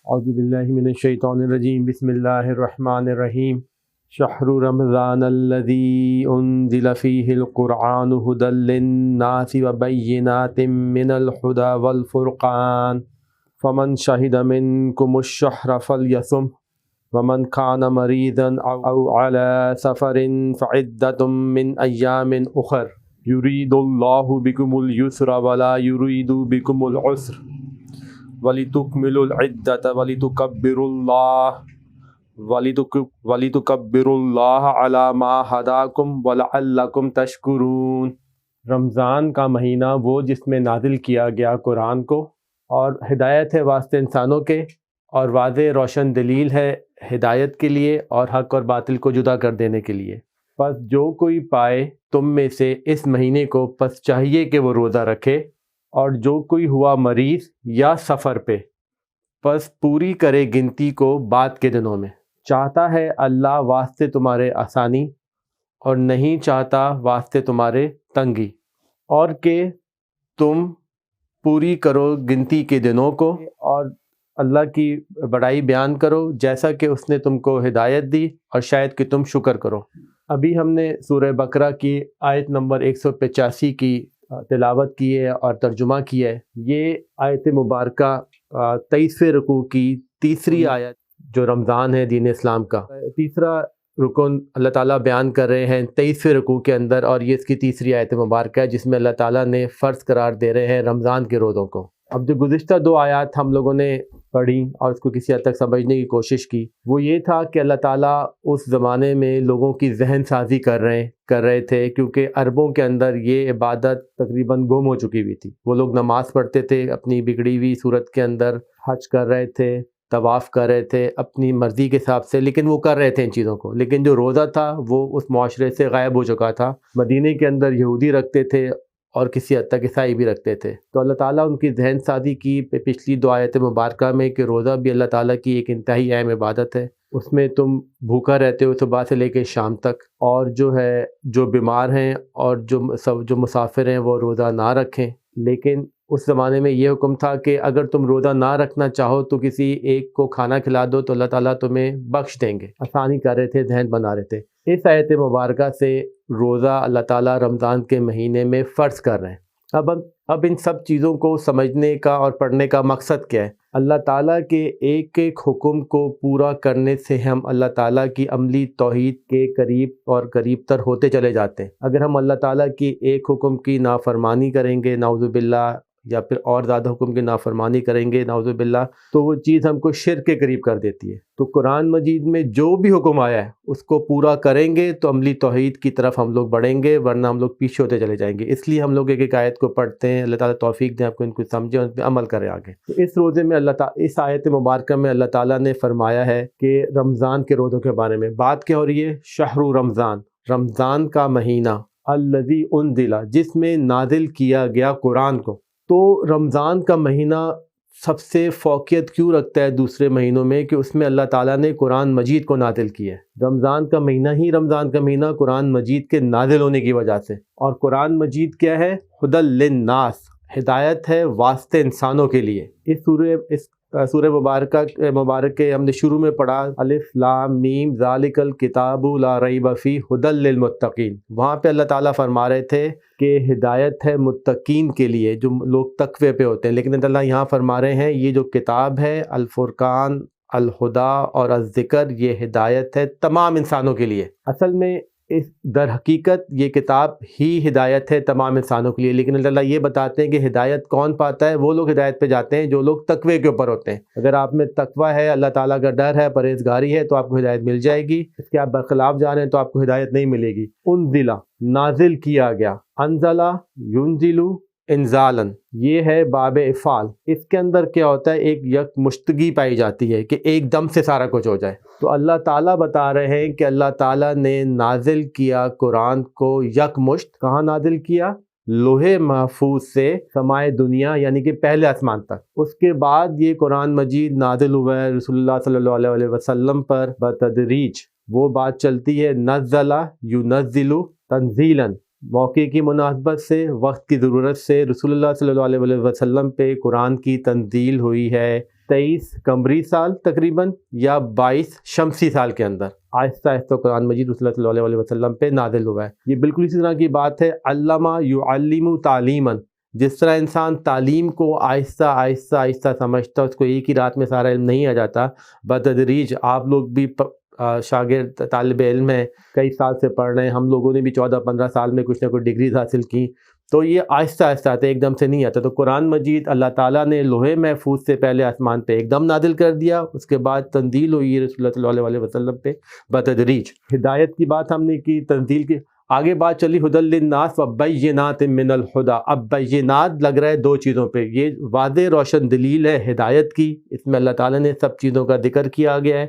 اعوذ باللہ من الشیطان الرجیم بسم اللہ الرحمن الرحیم شہر رمضان الذی انزل فیہ القرآن ھدی للناس وبینات من الھدی والفرقان فمن شہد منکم الشہر فلیصم ومن کان مریضا او علی سفر فعدۃ من ایام اخر یرید اللہ بکم الیسر ولا یرید بکم العسر وَلِتُكْمِلُوا الْعِدَّةَ وَلِتُكَبِّرُوا اللَّهَ عَلَى مَا هَدَاكُمْ وَلَعَلَّكُمْ تَشْكُرُونَ۔ رمضان کا مہینہ وہ جس میں نازل کیا گیا قرآن کو، اور ہدایت ہے واسطے انسانوں کے، اور واضح روشن دلیل ہے ہدایت کے لیے اور حق اور باطل کو جدا کر دینے کے لیے۔ پس جو کوئی پائے تم میں سے اس مہینے کو، پس چاہیے کہ وہ روزہ رکھے، اور جو کوئی ہوا مریض یا سفر پہ پس پوری کرے گنتی کو بعد کے دنوں میں۔ چاہتا ہے اللہ واسطے تمہارے آسانی، اور نہیں چاہتا واسطے تمہارے تنگی، اور کہ تم پوری کرو گنتی کے دنوں کو اور اللہ کی بڑائی بیان کرو جیسا کہ اس نے تم کو ہدایت دی، اور شاید کہ تم شکر کرو۔ ابھی ہم نے سورہ بقرہ کی آیت نمبر 185 کی تلاوت کی ہے اور ترجمہ کیا ہے۔ یہ آیت مبارکہ 23ویں رکوع کی تیسری آیت جو رمضان ہے دین اسلام کا تیسرا رکن اللہ تعالیٰ بیان کر رہے ہیں 23ویں رکوع کے اندر، اور یہ اس کی تیسری آیت مبارکہ ہے جس میں اللہ تعالیٰ نے فرض قرار دے رہے ہیں رمضان کے روزوں کو۔ اب جو گزشتہ دو آیات ہم لوگوں نے پڑھی اور اس کو کسی حد تک سمجھنے کی کوشش کی، وہ یہ تھا کہ اللہ تعالیٰ اس زمانے میں لوگوں کی ذہن سازی کر رہے تھے، کیونکہ عربوں کے اندر یہ عبادت تقریباً گم ہو چکی ہوئی تھی۔ وہ لوگ نماز پڑھتے تھے اپنی بگڑی ہوئی صورت کے اندر، حج کر رہے تھے، طواف کر رہے تھے اپنی مرضی کے حساب سے، لیکن وہ کر رہے تھے ان چیزوں کو، لیکن جو روزہ تھا وہ اس معاشرے سے غائب ہو چکا تھا۔ مدینے کے اندر یہودی رکھتے تھے اور کسی حد تک عیسائی بھی رکھتے تھے، تو اللہ تعالیٰ ان کی ذہن سازی کی پچھلی دو آیت مبارکہ میں کہ روزہ بھی اللہ تعالیٰ کی ایک انتہائی اہم عبادت ہے، اس میں تم بھوکا رہتے ہو صبح سے لے کے شام تک، اور جو بیمار ہیں اور جو مسافر ہیں وہ روزہ نہ رکھیں۔ لیکن اس زمانے میں یہ حکم تھا کہ اگر تم روزہ نہ رکھنا چاہو تو کسی ایک کو کھانا کھلا دو تو اللہ تعالیٰ تمہیں بخش دیں گے، آسانی کر رہے تھے، ذہن بنا رہے تھے۔ اس آیت مبارکہ سے روزہ اللہ تعالیٰ رمضان کے مہینے میں فرض کر رہے ہیں۔ اب ان سب چیزوں کو سمجھنے کا اور پڑھنے کا مقصد کیا ہے؟ اللہ تعالیٰ کے ایک ایک حکم کو پورا کرنے سے ہم اللہ تعالیٰ کی عملی توحید کے قریب اور قریب تر ہوتے چلے جاتے ہیں۔ اگر ہم اللہ تعالیٰ کی ایک حکم کی نافرمانی کریں گے نعوذ باللہ، یا پھر اور زیادہ حکم کی نافرمانی کریں گے نعوذ باللہ، تو وہ چیز ہم کو شرک کے قریب کر دیتی ہے۔ تو قرآن مجید میں جو بھی حکم آیا ہے اس کو پورا کریں گے تو عملی توحید کی طرف ہم لوگ بڑھیں گے، ورنہ ہم لوگ پیچھے ہوتے چلے جائیں گے۔ اس لیے ہم لوگ ایک ایک آیت کو پڑھتے ہیں، اللہ تعالیٰ توفیق دیں آپ کو ان کو سمجھیں اور ان پہ عمل کریں آگے۔ تو اس روزے میں اس آیت مبارکہ میں اللہ تعالیٰ نے فرمایا ہے کہ رمضان کے روزوں کے بارے میں بات کیا ہو رہی ہے؟ شہر رمضان، رمضان کا مہینہ، الذی انزل، جس میں نازل کیا گیا قرآن کو۔ تو رمضان کا مہینہ سب سے فوقیت کیوں رکھتا ہے دوسرے مہینوں میں؟ کہ اس میں اللہ تعالیٰ نے قرآن مجید کو نازل کیا ہے۔ رمضان کا مہینہ قرآن مجید کے نازل ہونے کی وجہ سے، اور قرآن مجید کیا ہے؟ ھدی للناس، ہدایت ہے واسطے انسانوں کے لیے۔ اس سورہ مبارک ہم نے شروع میں پڑھا الف لام میم ذالک الکتاب لا ریب فیہ ھدی للمتقین، وہاں پہ اللہ تعالیٰ فرما رہے تھے کہ ہدایت ہے متقین کے لیے، جو لوگ تقوی پہ ہوتے ہیں، لیکن اللہ یہاں فرما رہے ہیں یہ جو کتاب ہے الفرقان، الہدا اور الذکر، یہ ہدایت ہے تمام انسانوں کے لیے۔ اصل میں در حقیقت یہ کتاب ہی ہدایت ہے تمام انسانوں کے لیے، لیکن اللہ یہ بتاتے ہیں کہ ہدایت کون پاتا ہے؟ وہ لوگ ہدایت پہ جاتے ہیں جو لوگ تقوی کے اوپر ہوتے ہیں۔ اگر آپ میں تقوی ہے، اللہ تعالیٰ کا ڈر ہے، پرہیزگاری ہے، تو آپ کو ہدایت مل جائے گی۔ اس کے آپ برخلاف جا رہے ہیں تو آپ کو ہدایت نہیں ملے گی۔ انزلہ، نازل کیا گیا، انزلہ ینزلو انزالن، یہ ہے باب افعال۔ اس کے اندر کیا ہوتا ہے؟ ایک یک مشتگی پائی جاتی ہے کہ ایک دم سے سارا کچھ ہو جائے۔ تو اللہ تعالیٰ بتا رہے ہیں کہ اللہ تعالیٰ نے نازل کیا قرآن کو یک مشت۔ کہاں نازل کیا؟ لوح محفوظ سے سمائے دنیا، یعنی کہ پہلے آسمان تک۔ اس کے بعد یہ قرآن مجید نازل ہوا ہے رسول اللہ صلی اللہ علیہ وسلم پر بتدریج۔ وہ بات چلتی ہے نزل ینزل تنزیلا، موقع کی مناسبت سے، وقت کی ضرورت سے رسول اللہ صلی اللہ علیہ وسلم پہ قرآن کی تنزیل ہوئی ہے، 23 قمری سال تقریباً یا 22 شمسی سال کے اندر آہستہ آہستہ قرآن مجید رسول اللہ صلی اللہ علیہ وسلم پہ نازل ہوا ہے۔ یہ بالکل اسی طرح کی بات ہے، علامہ یعلم تعلیماً، جس طرح انسان تعلیم کو آہستہ آہستہ آہستہ سمجھتا ہے، اس کو ایک ہی رات میں سارا علم نہیں آ جاتا، بتدریج آپ لوگ بھی شاگرد طالب علم ہیں، کئی سال سے پڑھ رہے ہیں، ہم لوگوں نے بھی 14-15 سال میں کچھ نہ کچھ ڈگریز حاصل کی، تو یہ آہستہ آہستہ آتا ہے، ایک دم سے نہیں آتا۔ تو قرآن مجید اللہ تعالیٰ نے لوح محفوظ سے پہلے آسمان پہ ایک دم نازل کر دیا، اس کے بعد تنزیل ہوئی رسول اللہ صلی اللہ علیہ وسلم پہ بتدریج۔ ہدایت کی بات ہم نے کی، تنزیل کی، آگے بات چلی ھدی للناس وبینات من الہدی۔ اب بینات لگ رہا ہے دو چیزوں پہ، یہ واضح روشن دلیل ہے ہدایت کی، اس میں اللہ تعالیٰ نے سب چیزوں کا ذکر کیا گیا ہے،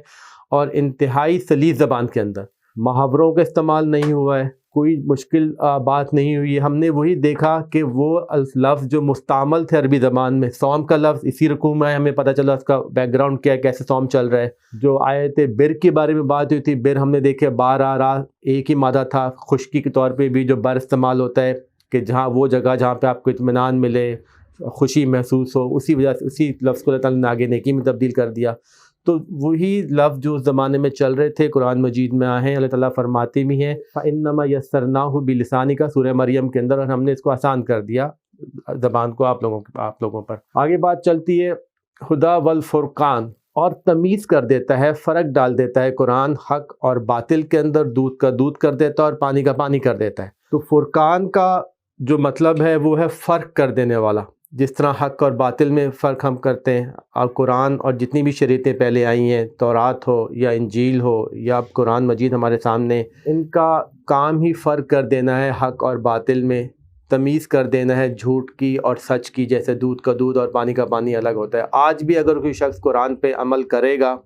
اور انتہائی سلیس زبان کے اندر، محاوروں کا استعمال نہیں ہوا ہے، کوئی مشکل بات نہیں ہوئی ہے۔ ہم نے وہی دیکھا کہ وہ لفظ جو مستعمل تھے عربی زبان میں، صوم کا لفظ اسی رکوع میں ہمیں پتہ چلا اس کا بیک گراؤنڈ کیا ہے، کیسے صوم چل رہا ہے۔ جو آیت بر کے بارے میں بات ہوئی تھی، بر ہم نے دیکھے بار ایک ہی مادہ تھا، خشکی کے طور پہ بھی جو بر استعمال ہوتا ہے کہ جہاں وہ جگہ جہاں پہ آپ کو اطمینان ملے، خوشی محسوس ہو، اسی وجہ سے اسی لفظ کو اللہ تعالیٰ نے آگے نیکی میں تبدیل کر دیا۔ تو وہی لفظ جو اس زمانے میں چل رہے تھے قرآن مجید میں آئے ہیں، اللہ تعالیٰ فرماتے بھی ہیں فَإِنَّمَا يَسَّرْنَاهُ بِلِسَانِكَ، سورہ مریم کے اندر، اور ہم نے اس کو آسان کر دیا زبان کو آپ لوگوں پر۔ آگے بات چلتی ہے ہدی والفرقان، اور تمیز کر دیتا ہے، فرق ڈال دیتا ہے قرآن حق اور باطل کے اندر، دودھ کا دودھ کر دیتا ہے اور پانی کا پانی کر دیتا ہے۔ تو فرقان کا جو مطلب ہے وہ ہے فرق کر دینے والا، جس طرح حق اور باطل میں فرق ہم کرتے ہیں، اور قرآن اور جتنی بھی شریعتیں پہلے آئی ہیں، تورات ہو یا انجیل ہو یا اب قرآن مجید ہمارے سامنے، ان کا کام ہی فرق کر دینا ہے حق اور باطل میں، تمیز کر دینا ہے جھوٹ کی اور سچ کی، جیسے دودھ کا دودھ اور پانی کا پانی الگ ہوتا ہے۔ آج بھی اگر کوئی شخص قرآن پہ عمل کرے گا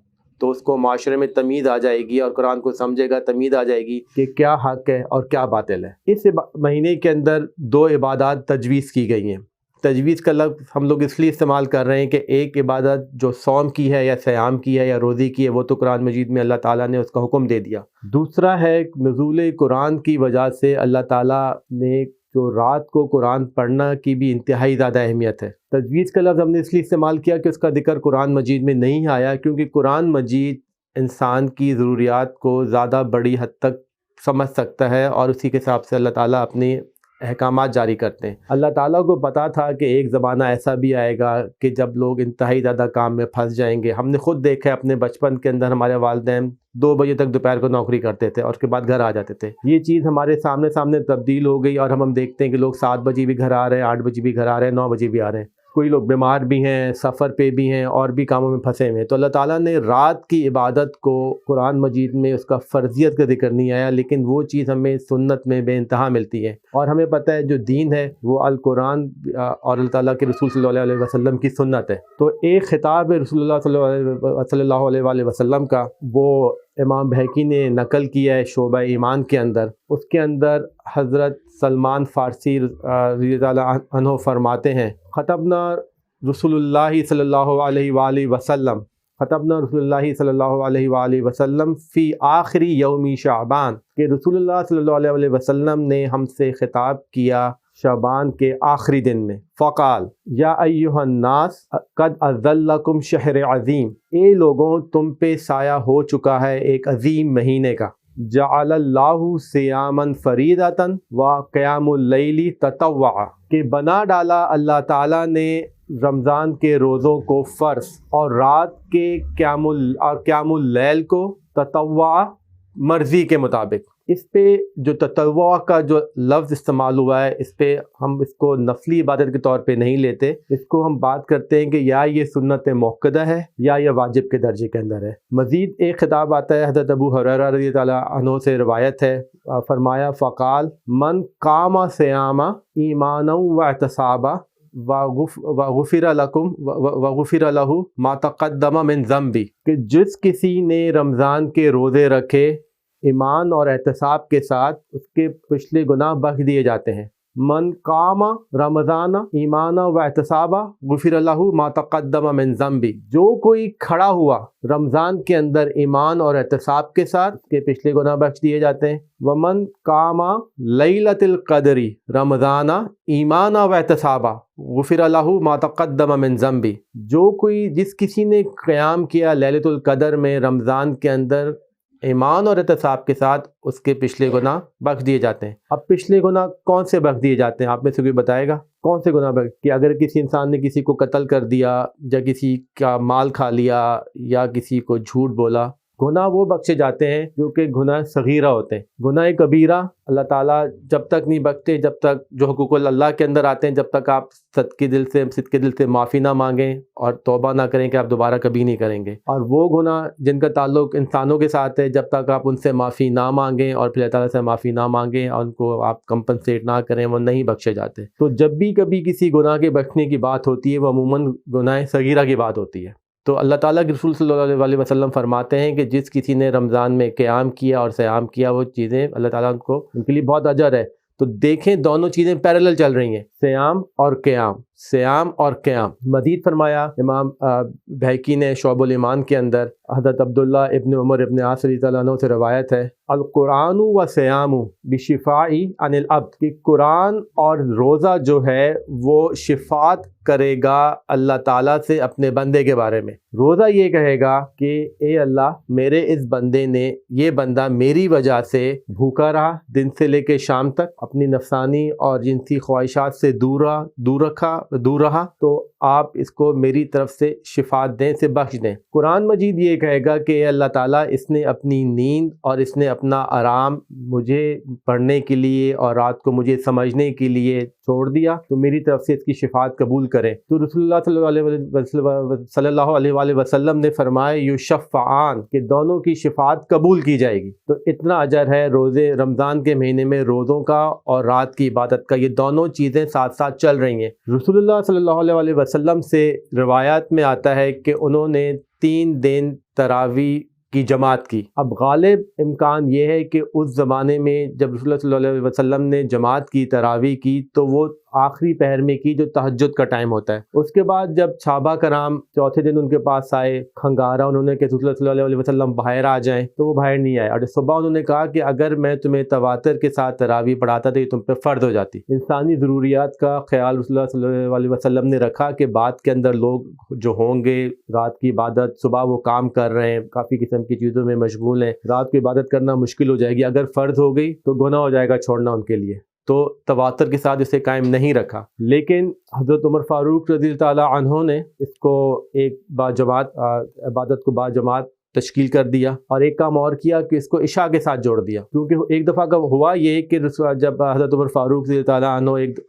تو اس کو معاشرے میں تمیز آ جائے گی، اور قرآن کو سمجھے گا، تمیز آ جائے گی کہ کیا حق ہے اور کیا باطل ہے۔ اس مہینے کے اندر 2 عبادات تجویز کی گئی ہیں۔ تجویز کا لفظ ہم لوگ اس لیے استعمال کر رہے ہیں کہ ایک عبادت جو صوم کی ہے یا صیام کی ہے یا روزی کی ہے، وہ تو قرآن مجید میں اللہ تعالیٰ نے اس کا حکم دے دیا۔ دوسرا ہے نزول قرآن کی وجہ سے اللہ تعالیٰ نے جو رات کو قرآن پڑھنا کی بھی انتہائی زیادہ اہمیت ہے۔ تجویز کا لفظ ہم نے اس لیے استعمال کیا کہ اس کا ذکر قرآن مجید میں نہیں آیا، کیونکہ قرآن مجید انسان کی ضروریات کو زیادہ بڑی حد تک سمجھ سکتا ہے، اور اسی کے حساب سے اللہ تعالیٰ اپنی احکامات جاری کرتے ہیں۔ اللہ تعالیٰ کو پتہ تھا کہ ایک زمانہ ایسا بھی آئے گا کہ جب لوگ انتہائی زیادہ کام میں پھنس جائیں گے۔ ہم نے خود دیکھا ہے اپنے بچپن کے اندر، ہمارے والدین 2 بجے تک دوپہر کو نوکری کرتے تھے اور اس کے بعد گھر آ جاتے تھے۔ یہ چیز ہمارے سامنے تبدیل ہو گئی، اور ہم دیکھتے ہیں کہ لوگ 7 بجے بھی گھر آ رہے ہیں، 8 بجے بھی گھر آ رہے ہیں، 9 بجے بھی آ رہے ہیں۔ کوئی لوگ بیمار بھی ہیں، سفر پہ بھی ہیں، اور بھی کاموں میں پھنسے ہوئے ہیں۔ تو اللہ تعالیٰ نے رات کی عبادت کو قرآن مجید میں اس کا فرضیت کا ذکر نہیں آیا، لیکن وہ چیز ہمیں سنت میں بے انتہا ملتی ہے، اور ہمیں پتہ ہے جو دین ہے وہ القرآن اور اللہ تعالیٰ کے رسول صلی اللہ علیہ وسلم کی سنت ہے۔ تو ایک خطاب ہے رسول اللہ صلی اللہ علیہ وسلم کا، وہ امام بہقی نے نقل کیا ہے شعبہ ایمان کے اندر۔ اس کے اندر حضرت سلمان فارسی رضی اللہ عنہ فرماتے ہیں خطبنا رسول اللہ صلی اللہ علیہ وآلہ وسلم، خطبنا رسول اللہ صلی اللہ علیہ وآلہ وسلم فی آخری یوم شعبان، کہ رسول اللہ صلی اللہ علیہ وسلم نے ہم سے خطاب کیا شعبان کے آخری دن میں۔ فقال یا ایھا الناس قد اذلکم شہر عظیم، اے لوگوں تم پہ سایہ ہو چکا ہے ایک عظیم مہینے کا۔ جعل اللہ صیاما فریدۃ و قیام اللیل تطوعا، کہ بنا ڈالا اللہ تعالیٰ نے رمضان کے روزوں کو فرض، اور رات کے قیام اللیل کو تطوع، مرضی کے مطابق۔ اس پہ جو تطوع کا جو لفظ استعمال ہوا ہے، اس پہ ہم اس کو نفلی عبادت کے طور پہ نہیں لیتے، اس کو ہم بات کرتے ہیں کہ یا یہ سنت موقدہ ہے یا یہ واجب کے درجے کے اندر ہے۔ مزید ایک خطاب آتا ہے، حضرت ابو ہریرہ رضی اللہ عنہ سے روایت ہے، فرمایا فقال من قام صیاما ایمانا واحتسابا وغفر له ما تقدم من ذنبی، کہ جس کسی نے رمضان کے روزے رکھے ایمان اور احتساب کے ساتھ، اس کے پچھلے گناہ بخش دیے جاتے ہیں۔ من قام رمضان ایمانا و احتسابا غفر لہ ما تقدم من ذنبی، جو کوئی کھڑا ہوا رمضان کے اندر ایمان اور احتساب کے ساتھ، اس کے پچھلے گناہ بخش دیے جاتے ہیں۔ ومن قام لیلۃ القدر رمضان ایمانا و احتسابا غفر لہ ما تقدم من ذنبی، جو کوئی جس کسی نے قیام کیا لیلۃ القدر میں رمضان کے اندر ایمان اور احتساب کے ساتھ، اس کے پچھلے گناہ بخش دیے جاتے ہیں۔ اب پچھلے گناہ کون سے بخش دیے جاتے ہیں؟ آپ میں سے کوئی بتائے گا کون سے گناہ بخش؟ کہ اگر کسی انسان نے کسی کو قتل کر دیا، یا کسی کا مال کھا لیا، یا کسی کو جھوٹ بولا، گناہ وہ بخشے جاتے ہیں جو کہ گناہ صغیرہ ہوتے ہیں۔ گناہ کبیرہ اللہ تعالیٰ جب تک نہیں بخشتے، جب تک جو حقوق اللہ کے اندر آتے ہیں، جب تک آپ صدقے دل سے معافی نہ مانگیں اور توبہ نہ کریں کہ آپ دوبارہ کبھی نہیں کریں گے۔ اور وہ گناہ جن کا تعلق انسانوں کے ساتھ ہے، جب تک آپ ان سے معافی نہ مانگیں اور پھر اللہ تعالیٰ سے معافی نہ مانگیں اور ان کو آپ کمپنسیٹ نہ کریں، وہ نہیں بخشے جاتے۔ تو جب بھی کبھی کسی گناہ کے بخشنے کی بات ہوتی ہے، وہ عموماً گناہ صغیرہ کی بات ہوتی ہے۔ تو اللہ تعالیٰ کے رسول صلی اللہ علیہ وسلم فرماتے ہیں کہ جس کسی نے رمضان میں قیام کیا اور صیام کیا، وہ چیزیں اللہ تعالیٰ ان کے لیے بہت اجر ہے۔ تو دیکھیں دونوں چیزیں پیرالل چل رہی ہیں، سیام اور قیام، سیام اور قیام۔ مزید فرمایا امام بہقی نے شعب الایمان کے اندر، حضرت عبداللہ ابن عمر ابن عاص رضی اللہ عنہ سے روایت ہے، القرآن و سیام بشفائی عن العبد، کہ قرآن اور روزہ جو ہے وہ شفاعت کرے گا اللہ تعالیٰ سے اپنے بندے کے بارے میں۔ روزہ یہ کہے گا کہ اے اللہ، میرے اس بندے نے، یہ بندہ میری وجہ سے بھوکا رہا، دن سے لے کے شام تک اپنی نفسانی اور جنسی خواہشات سے دور رہا، تو آپ اس کو میری طرف سے شفاعت دیں، سے بخش دیں۔ قرآن مجید یہ کہے گا کہ اے اللہ تعالیٰ، اس نے اپنی نیند اور اس نے اپنا آرام مجھے پڑھنے کے لیے اور رات کو مجھے سمجھنے کے لیے چھوڑ دیا، تو میری طرف سے اس کی شفاعت قبول کریں۔ تو رسول اللہ صلی اللہ علیہ وسلم نے فرمایا یشفعان، کہ دونوں کی شفاعت قبول کی جائے گی۔ تو اتنا اجر ہے روزے رمضان کے مہینے میں روزوں کا اور رات کی عبادت کا، یہ دونوں چیزیں ساتھ ساتھ چل رہی ہیں۔ رسول اللہ صلی اللہ علیہ وسلم سے روایات میں آتا ہے کہ انہوں نے 3 دن تراویح کی جماعت کی۔ اب غالب امکان یہ ہے کہ اس زمانے میں جب رسول اللہ صلی اللہ علیہ وسلم نے جماعت کی، تراویح کی، تو وہ آخری پہر میں کی، جو تہجد کا ٹائم ہوتا ہے۔ اس کے بعد جب صحابہ کرام چوتھے دن ان کے پاس آئے، کھنگارا انہوں نے کہ رسول اللہ صلی اللہ علیہ وسلم باہر آ جائیں، تو وہ باہر نہیں آئے، اور صبح انہوں نے کہا کہ اگر میں تمہیں تواتر کے ساتھ تراویح پڑھاتا تو یہ تم پہ فرض ہو جاتی۔ انسانی ضروریات کا خیال رسول اللہ صلی اللہ علیہ وسلم نے رکھا کہ بعد کے اندر لوگ جو ہوں گے رات کی عبادت، صبح وہ کام کر رہے ہیں، کافی قسم کی چیزوں میں مشغول ہیں، رات کی عبادت کرنا مشکل ہو جائے گی، اگر فرض ہو گئی تو گناہ ہو جائے گا چھوڑنا ان کے لیے، تو تواتر کے ساتھ اسے قائم نہیں رکھا۔ لیکن حضرت عمر فاروق رضی اللہ تعالیٰ عنہ نے اس کو ایک باجماعت عبادت کو باجماعت تشکیل کر دیا، اور ایک کام اور کیا کہ اس کو عشاء کے ساتھ جوڑ دیا، کیونکہ ایک دفعہ کا ہوا یہ کہ جب حضرت عمر فاروق رضی اللہ تعالیٰ عنہ ایک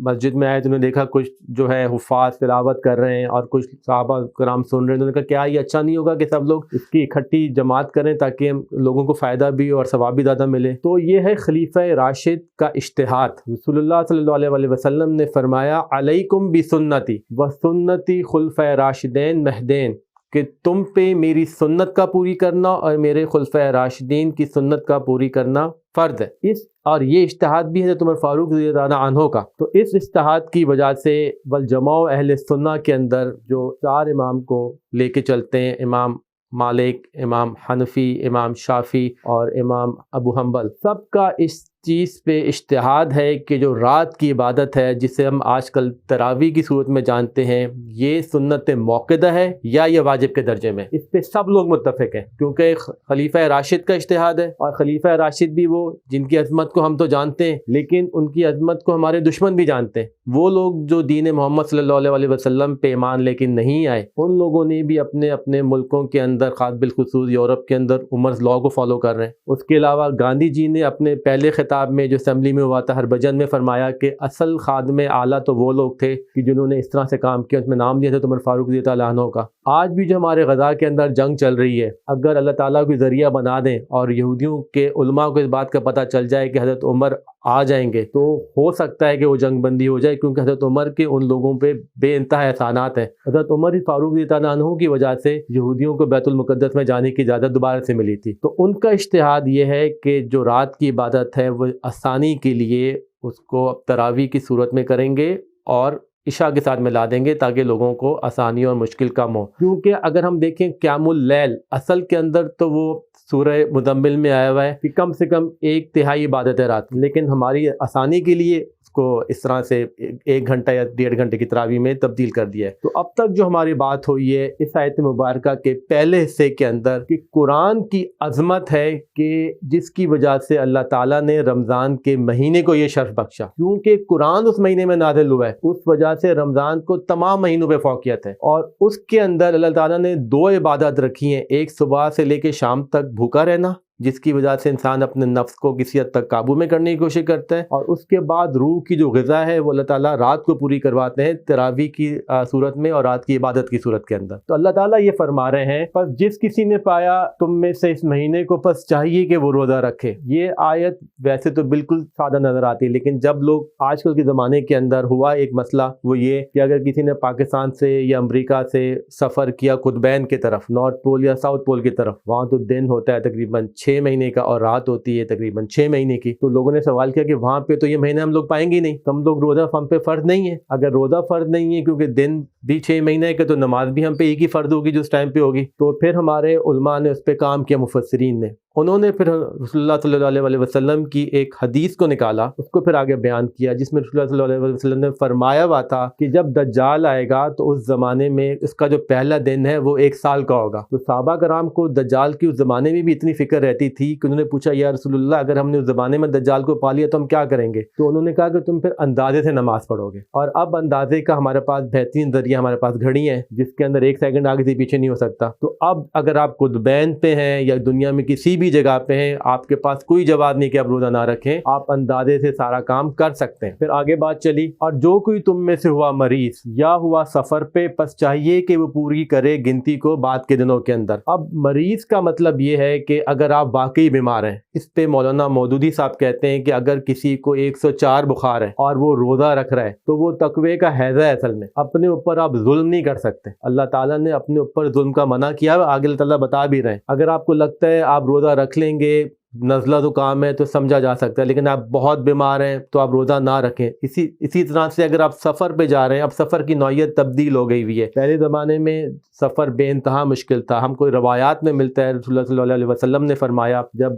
مسجد میں آئے تو انہوں نے دیکھا کچھ جو ہے حفاظ تلاوت کر رہے ہیں اور کچھ صحابہ کرام سن رہے ہیں، انہوں نے کہا کیا یہ اچھا نہیں ہوگا کہ سب لوگ اس کی اکٹھی جماعت کریں تاکہ لوگوں کو فائدہ بھی اور ثواب بھی زیادہ ملے۔ تو یہ ہے خلیفہ راشد کا اجتہاد۔ رسول اللہ صلی اللہ علیہ وسلم نے فرمایا علیکم بسنتی وسنتی خلفۂ راشدین مہدین، کہ تم پہ میری سنت کا پوری کرنا اور میرے خلفۂ راشدین کی سنت کا پوری کرنا فرض ہے۔ اور یہ اجتہاد بھی ہے حضرت عمر فاروق رضی اللہ عنہ کا۔ تو اس اجتہاد کی وجہ سے والجماع اہل سنہ کے اندر جو 4 امام کو لے کے چلتے ہیں، امام مالک، امام حنفی، امام شافعی اور امام ابو حنبل، سب کا اس چیز پہ اجتہاد ہے کہ جو رات کی عبادت ہے جسے ہم آج کل تراویح کی صورت میں جانتے ہیں، یہ سنت موقدہ ہے یا یہ واجب کے درجے میں، اس پہ سب لوگ متفق ہیں، کیونکہ خلیفہ راشد کا اجتہاد ہے، اور خلیفہ راشد بھی وہ جن کی عظمت کو ہم تو جانتے ہیں، لیکن ان کی عظمت کو ہمارے دشمن بھی جانتے ہیں۔ وہ لوگ جو دین محمد صلی اللہ علیہ وسلم پہ ایمان لیکن نہیں آئے، ان لوگوں نے بھی اپنے اپنے ملکوں کے اندر، خاص بالخصوص یورپ کے اندر، عمر's لاء کو فالو کر رہے ہیں۔ اس کے علاوہ گاندھی جی نے اپنے پہلے خطاب میں جو اسمبلی میں ہوا تھا ہربھجن میں فرمایا کہ اصل خادم اعلیٰ تو وہ لوگ تھے کہ جنہوں نے اس طرح سے کام کیا، اس میں نام لیا تھا عمر فاروق رضی اللہ عنہ کا۔ آج بھی جو ہمارے غزہ کے اندر جنگ چل رہی ہے، اگر اللہ تعالیٰ کوئی ذریعہ بنا دیں اور یہودیوں کے علماء کو اس بات کا پتہ چل جائے کہ حضرت عمر آ جائیں گے، تو ہو سکتا ہے کہ وہ جنگ بندی ہو جائے، کیونکہ حضرت عمر کے ان لوگوں پہ بے انتہا احسانات ہیں۔ حضرت عمر فاروق رضی اللہ عنہ کی وجہ سے یہودیوں کو بیت المقدس میں جانے کی اجازت دوبارہ سے ملی تھی۔ تو ان کا اجتہاد یہ ہے کہ جو رات کی عبادت ہے وہ آسانی کے لیے اس کو اب تراویح کی صورت میں کریں گے اور عشاء کے ساتھ ملا دیں گے تاکہ لوگوں کو آسانی اور مشکل کم ہو۔ کیونکہ اگر ہم دیکھیں قیام اللیل اصل کے اندر تو وہ سورہ مزمل میں آیا ہوا ہے کہ کم سے کم 1/3 عبادت ہے رات، لیکن ہماری آسانی کے لیے اس کو اس طرح سے 1 گھنٹہ یا 1.5 گھنٹے کی تراویح میں تبدیل کر دیا ہے۔ تو اب تک جو ہماری بات ہوئی ہے اس آیت مبارکہ کے پہلے حصے کے اندر کہ قرآن کی عظمت ہے کہ جس کی وجہ سے اللہ تعالیٰ نے رمضان کے مہینے کو یہ شرف بخشا، کیونکہ قرآن اس مہینے میں نازل ہوا ہے، اس وجہ سے رمضان کو تمام مہینوں پہ فوقیت ہے، اور اس کے اندر اللہ تعالیٰ نے 2 عبادت رکھی ہیں، ایک صبح سے لے کے شام تک بھوکا رہنا جس کی وجہ سے انسان اپنے نفس کو کسی حد تک قابو میں کرنے کی کوشش کرتا ہے، اور اس کے بعد روح کی جو غذا ہے وہ اللہ تعالیٰ رات کو پوری کرواتے ہیں تراویح کی صورت میں اور رات کی عبادت کی صورت کے اندر۔ تو اللہ تعالیٰ یہ فرما رہے ہیں پس جس کسی نے پایا تم میں سے اس مہینے کو پس چاہیے کہ وہ روزہ رکھے۔ یہ آیت ویسے تو بالکل سادہ نظر آتی ہے، لیکن جب لوگ آج کل کے زمانے کے اندر ہوا ایک مسئلہ وہ یہ کہ اگر کسی نے پاکستان سے یا امریکہ سے سفر کیا قطبین کی طرف، نارتھ پول یا ساؤتھ پول کی طرف، وہاں تو دن ہوتا ہے تقریباً 6 مہینے کا اور رات ہوتی ہے تقریباً 6 مہینے کی، تو لوگوں نے سوال کیا کہ وہاں پہ تو یہ مہینہ ہم لوگ پائیں گے نہیں، ہم لوگ روزہ ہم پہ فرض نہیں ہے۔ اگر روزہ فرض نہیں ہے کیونکہ دن بھی 6 مہینے کے، تو نماز بھی ہم پہ ایک ہی فرض ہوگی جو اس ٹائم پہ ہوگی۔ تو پھر ہمارے علماء نے اس پہ کام کیا، مفسرین نے، انہوں نے پھر رسول اللہ صلی اللہ علیہ وسلم کی ایک حدیث کو نکالا، اس کو پھر آگے بیان کیا، جس میں رسول اللہ صلی اللہ علیہ وسلم نے فرمایا ہوا تھا کہ جب دجال آئے گا تو اس زمانے میں اس کا جو پہلا دن ہے وہ 1 سال کا ہوگا۔ تو صحابہ کرام کو دجال کی اس زمانے میں بھی اتنی فکر رہتی تھی کہ انہوں نے پوچھا یا رسول اللہ اگر ہم نے اس زمانے میں دجال کو پا لیا تو ہم کیا کریں گے؟ تو انہوں نے کہا کہ تم پھر اندازے سے نماز پڑھو گے، اور اب اندازے کا ہمارے پاس بہترین ذریعہ ہمارے پاس گھڑی ہے جس کے اندر 1 سیکنڈ آگے سے پیچھے نہیں ہو سکتا۔ تو اب اگر آپ قطبین پہ ہیں یا دنیا میں کسی بھی جگہ پہ ہیں، آپ کے پاس کوئی جواب نہیں کہ آپ روزہ نہ رکھیں، آپ اندازے سے سارا کام کر سکتے ہیں۔ پھر آگے بات چلی، اور جو کوئی تم میں سے ہوا مریض یا ہوا سفر پہ پس چاہیے کہ وہ پوری کرے گنتی کو بعد کے دنوں کے اندر۔ اب مریض کا مطلب یہ ہے کہ اگر آپ واقعی بیمار ہیں، اس پہ مولانا مودودی صاحب کہتے ہیں کہ اگر کسی کو 104 بخار ہے اور وہ روزہ رکھ رہا ہے تو وہ تقوی کا حیضہ ہے، اصل میں اپنے اوپر آپ ظلم نہیں کر سکتے، اللہ تعالیٰ نے اپنے اوپر ظلم کا منع کیا ہے، آگے اللہ تعالیٰ بتا بھی رہے ہیں۔ اگر آپ کو لگتا ہے آپ روزہ رکھ لیں گے، نزلہ زکام ہے تو سمجھا جا سکتا ہے، لیکن آپ بہت بیمار ہیں تو آپ روزہ نہ رکھیں۔ اسی طرح سے اگر آپ سفر پہ جا رہے ہیں، اب سفر کی نوعیت تبدیل ہو گئی ہوئی ہے، پہلے زمانے میں سفر بے انتہا مشکل تھا، ہم کو روایات میں ملتا ہے رسول اللہ صلی اللہ علیہ وسلم نے فرمایا جب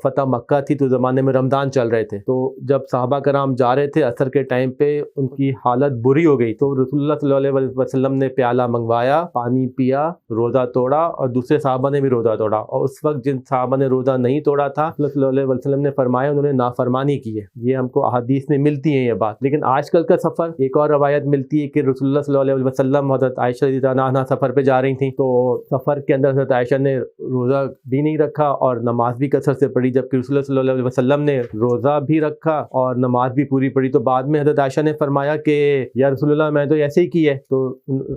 فتح مکہ تھی تو زمانے میں رمضان چل رہے تھے، تو جب صحابہ کرام جا رہے تھے عصر کے ٹائم پہ ان کی حالت بری ہو گئی، تو رسول اللہ صلی اللہ علیہ وسلم نے پیالہ منگوایا، پانی پیا، روزہ توڑا، اور دوسرے صحابہ نے بھی روزہ توڑا، اور اس وقت جن صحابہ نے روزہ نہیں توڑا تھا صلی اللہ علیہ وسلم نے فرمایا انہوں نے نافرمانی کی ہے۔ یہ ہم کو احادیث میں ملتی ہیں یہ بات۔ لیکن آج کل کا سفر، ایک اور روایت ملتی ہے کہ رسول اللہ صلی اللہ علیہ وسلم حضرت عائشہ رضی اللہ عنہا سفر پہ جا رہی تھیں، تو سفر کے اندر حضرت عائشہ نے روزہ بھی نہیں رکھا اور نماز بھی کثرت سے پڑھی، جبکہ رسول اللہ صلی اللہ علیہ وسلم نے روزہ بھی رکھا اور نماز بھی پوری پڑھی۔ تو بعد میں حضرت عائشہ نے فرمایا کہ یا رسول اللہ میں تو ایسے ہی کی ہے، تو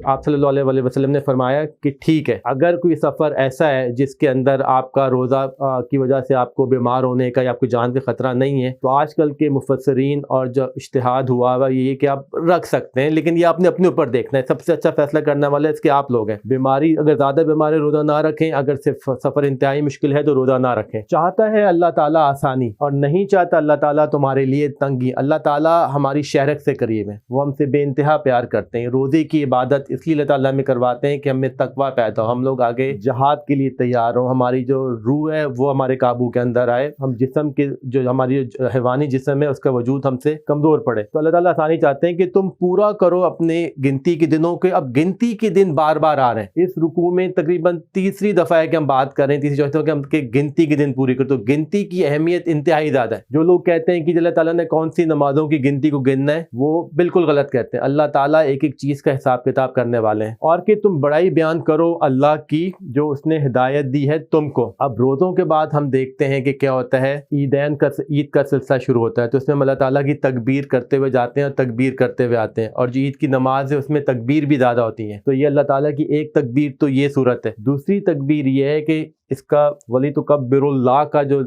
آپ صلی اللہ علیہ وسلم نے فرمایا کہ ٹھیک ہے، اگر کوئی سفر ایسا ہے جس کے اندر آپ کا روزہ کی وجہ سے آپ کو بیمار ہونے کا یا آپ کو جان کا خطرہ نہیں ہے، تو آج کل کے مفسرین اور جو اجتہاد ہوا ہوا یہ کہ آپ رکھ سکتے ہیں، لیکن یہ آپ نے اپنے اوپر دیکھنا ہے، سب سے اچھا فیصلہ کرنے والے اس کے آپ لوگ ہیں۔ بیماری اگر زیادہ بیماری روزہ نہ رکھیں، اگر صرف سفر انتہائی مشکل ہے تو روزہ نہ رکھیں۔ چاہتا ہے اللہ تعالیٰ آسانی اور نہیں چاہتا اللہ تعالیٰ تمہارے لیے تنگی۔ اللہ تعالیٰ ہماری شہرت سے قریب ہے، وہ ہم سے بے انتہا پیار کرتے ہیں۔ روزے کی عبادت اس لیے اللہ تعالیٰ میں کرواتے ہیں کہ ہمیں تقویٰ پیدا ہو، ہم لوگ آگے جہاد کے لیے تیار ہوں، ہماری جو روح ہے وہ ہمارے قابو کے اندر آئے، ہم جسم کے جو ہماری حیوانی جسم ہے اس کا وجود ہم سے کمزور پڑے۔ تو اللہ تعالیٰ آسانی چاہتے ہیں کہ تم پورا کرو اپنے گنتی کے دنوں کے۔ اب گنتی کے دن بار بار آ رہے ہیں، اس رکوع میں تقریباً تیسری دفعہ ہے کہ ہم بات کر رہے ہیں، تیسری چوتھی کہ ہم کہ گنتی کے دن پوری کرو۔ تو گنتی کی اہمیت انتہائی زیادہ ہے۔ جو لوگ کہتے ہیں کہ اللہ تعالیٰ نے کون سی نمازوں کی گنتی کو گننا ہے، وہ بالکل غلط کہتے ہیں۔ اللہ تعالیٰ ایک ایک چیز کا حساب کتاب کرنے والے ہیں، اور کہ تم بڑائی بیان کرو اللہ کی جو اس نے ہدایت دی ہے تم کو۔ اب روزوں کے بعد ہم دیکھتے ہیں کہ کیا ہوتا ہے، عید کا سلسلہ شروع ہوتا ہے، تو اس میں اللہ تعالیٰ کی تکبیر کرتے ہوئے جاتے ہیں اور تکبیر کرتے ہوئے آتے ہیں، اور جو عید کی نماز ہے اس میں تکبیر بھی زیادہ ہوتی ہیں. تو یہ اللہ تعالیٰ کی ایک تکبیر تو یہ صورت ہے. دوسری تکبیر یہ ہے کہ اس کا وَلِتُكَبِّرُوا اللَّهَ کا جو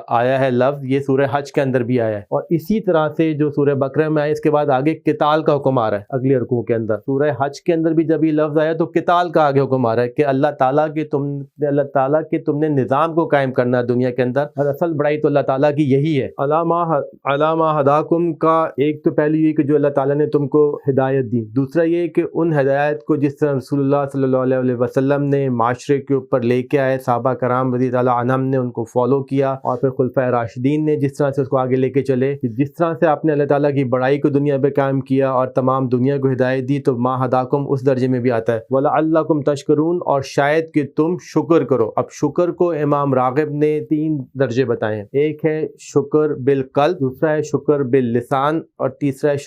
آیا ہے لفظ، یہ سورہ حج کے اندر بھی آیا ہے، اور اسی طرح سے جو سورہ بقرہ میں آیا اس کے بعد آگے قتال کا حکم آ رہا ہے اگلی رکوع کے اندر. سورہ حج کے اندر بھی جب یہ لفظ آیا تو قتال کا آگے حکم آ رہا ہے کہ اللہ تعالیٰ کے تم نے نظام کو قائم کرنا ہے دنیا کے اندر، اور اصل بڑائی تو اللہ تعالیٰ کی یہی ہے. علامہ ہداکم کا ایک تو پہلی یہ کہ جو اللہ تعالیٰ نے تم کو ہدایت دی، دوسرا یہ کہ ان ہدایت کو جس طرح رسول اللہ صلی اللہ علیہ وسلم نے معاشرے کے اوپر لے کے آئے، صحابہ کرام رضی اللہ عنہم نے ان کو فالو کیا، اور پھر خلفائے راشدین نے جس طرح سے اس کو آگے لے کے چلے، جس طرح سے آپ نے اللہ تعالیٰ کی بڑائی کو دنیا پہ قائم کیا اور تمام دنیا کو ہدایت دی، تو ما ہداکم اس درجے میں بھی آتا ہے وَلَعَلَّكُمْ تَشْكُرُونَ، اور شاید کہ تم شکر کرو. اب شکر کو امام راغب نے 3 درجے بتائے ہیں. ایک ہے شکر بالقلب، دوسرا ہے شکر باللسان، اور تیسرا ہے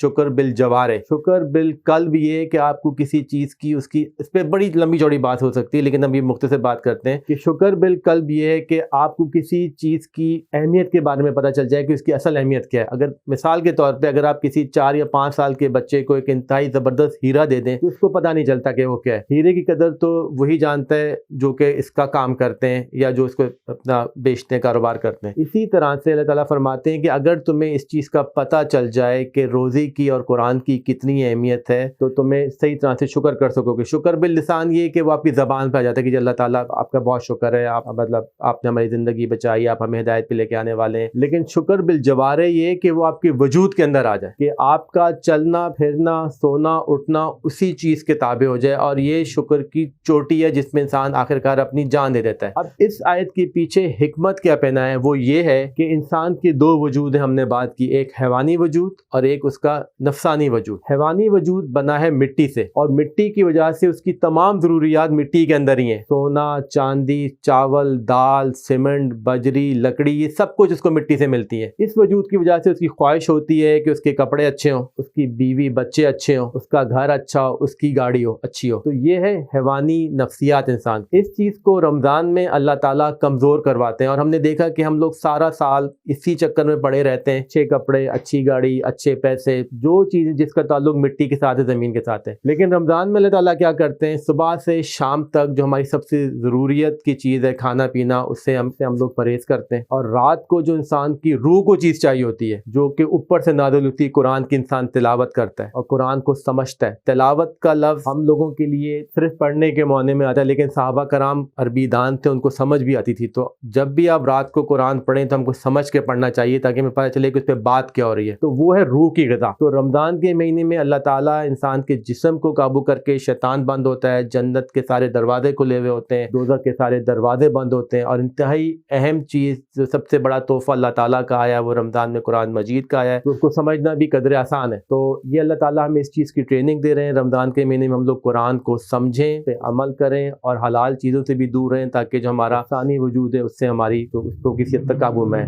شکر بالجوارح. شکر بالقلب یہ کہ آپ کو کسی چیز کی اس پہ بڑی لمبی چوڑی بات ہو سکتی ہے، لیکن اب یہ مختصر بات کرتے ہیں کہ شکر بالقلب یہ ہے کہ آپ کو کسی چیز کی اہمیت کے بارے میں پتہ چل جائے کہ اس کی اصل اہمیت کیا ہے. اگر مثال کے طور پہ اگر آپ کسی 4 یا 5 سال کے بچے کو ایک انتہائی زبردست ہیرا دے دیں تو اس کو پتہ نہیں چلتا کہ وہ کیا ہے. ہیرے کی قدر تو وہی جانتا ہے جو کہ اس کا کام کرتے ہیں یا جو اس کو اپنا بیچتے ہیں، کاروبار کرتے ہیں. اسی طرح سے اللہ تعالیٰ فرماتے ہیں کہ اگر تمہیں اس چیز کا پتہ چل جائے کہ روزی کی اور قرآن کی کتنی اہمیت ہے تو تمہیں صحیح طرح سے شکر کر سکو گے. شکر باللسان یہ کہ وہ آپ کی زبان پہ آ جاتا ہے کہ اللہ تعالیٰ آپ کا بہت شکر ہے، آپ نے ہماری زندگی بچائی، آپ ہمیں ہدایت پہ لے کے آنے والے ہیں. لیکن شکر بالجوارح یہ کہ وہ آپ کے وجود کے اندر آ جائے، کہ آپ کا چلنا پھرنا سونا اٹھنا اسی چیز کے تابع ہو جائے، اور یہ شکر کی چوٹی ہے جس میں انسان آخرکار اپنی جان دے دیتا ہے. اب اس آیت کے پیچھے حکمت کیا پہنا ہے، وہ یہ ہے کہ انسان کے 2 وجود ہیں. ہم نے بات کی ایک حیوانی وجود اور ایک اس کا نفسانی وجود. حیوانی وجود بنا ہے مٹی سے، اور مٹی کی وجہ سے اس کی تمام ضروریات مٹی کے اندر ہی ہیں. سونا، چاندی، چاول، دال، سیمنٹ، بجری، لکڑی، یہ سب کچھ اس کو مٹی سے ملتی ہے. اس وجود کی وجہ سے اس کی خواہش ہوتی ہے کہ اس کے کپڑے اچھے ہوں، اس کی بیوی بچے اچھے ہوں، اس کا گھر اچھا ہو، اس کی گاڑی اچھی ہو. تو یہ ہے حیوانی نفسیات انسان. اس چیز کو رمضان میں اللہ تعالیٰ کمزور کرواتے ہیں، اور ہم نے دیکھا کہ ہم لوگ سارا سال اسی چکر میں پڑے رہتے ہیں، اچھے کپڑے، اچھی گاڑی، اچھے پیسے، جو چیزیں جس کا تعلق مٹی کے ساتھ ہے، زمین کے ساتھ ہے. لیکن رمضان میں اللہ تعالیٰ کیا کرتے ہیں، صبح سے شام تک جو ہماری سب سے ضروریت کی چیز ہے کھانا پینا، اس سے ہم لوگ پرہیز کرتے ہیں. اور رات کو جو انسان کی روح کو چیز چاہیے ہوتی ہے جو کہ اوپر سے نازل ہوتی ہے، قرآن کی انسان تلاوت کرتا ہے اور قرآن کو سمجھتا ہے. تلاوت کا لفظ ہم لوگوں کے لیے صرف پڑھنے کے معنی میں آتا ہے، لیکن صحابہ کرام عربی دان تھے، ان کو سمجھ بھی آتی تھی. تو جب بھی آپ رات کو قرآن پڑھیں تو ہم کو سمجھ کے پڑھنا چاہیے تاکہ ہمیں پتہ چلے کہ اس پہ بات کیا ہو رہی ہے. تو وہ ہے روح کی غذا. تو رمضان کے مہینے میں اللہ تعالیٰ انسان کے جسم کو قابو کر کے شیطان بند ہوتا ہے، جنت کے سارے دروازے کھلے ہوئے ہوتے ہیں، دوزخ کے سارے دروازے بند ہوتے ہیں. اور انتہائی اہم چیز جو سب سے بڑا تحفہ اللہ تعالیٰ کا آیا ہے وہ رمضان میں قرآن مجید کا آیا ہے، تو اس کو سمجھنا بھی قدر آسان ہے. تو یہ اللہ تعالیٰ ہمیں اس چیز کی ٹریننگ دے رہے ہیں، رمضان کے مہینے میں ہم لوگ قرآن کو سمجھیں، پہ عمل کریں اور حلال چیزوں سے بھی دور رہیں تاکہ جو ہمارا ثانی وجود ہے اس سے ہماری تو اس کو کسی حد تک قابو میں ہے.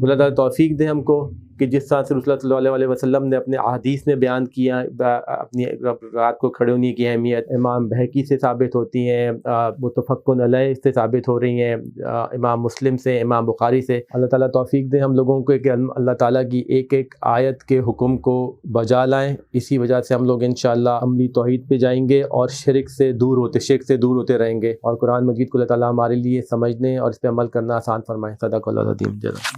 اللہ تعالیٰ توفیق دے ہم کو کہ جس طرح سے رسول اللہ صلی اللہ علیہ وسلم نے اپنے احادیث میں بیان کیا اپنی رات کو کھڑے ہونے کی اہمیت، امام بہقی سے ثابت ہوتی ہیں، متفق علیہ سے ثابت ہو رہی ہیں، امام مسلم سے، امام بخاری سے. اللہ تعالیٰ توفیق دے ہم لوگوں کو کہ اللہ تعالیٰ کی ایک ایک آیت کے حکم کو بجا لائیں. اسی وجہ سے ہم لوگ انشاءاللہ عملی توحید پہ جائیں گے اور شرک سے دور ہوتے رہیں گے، اور قرآن مجید کو اللہ تعالیٰ ہمارے لیے سمجھنے اور اس پہ عمل کرنا آسان فرمائیں. صدق اللہ العظیم.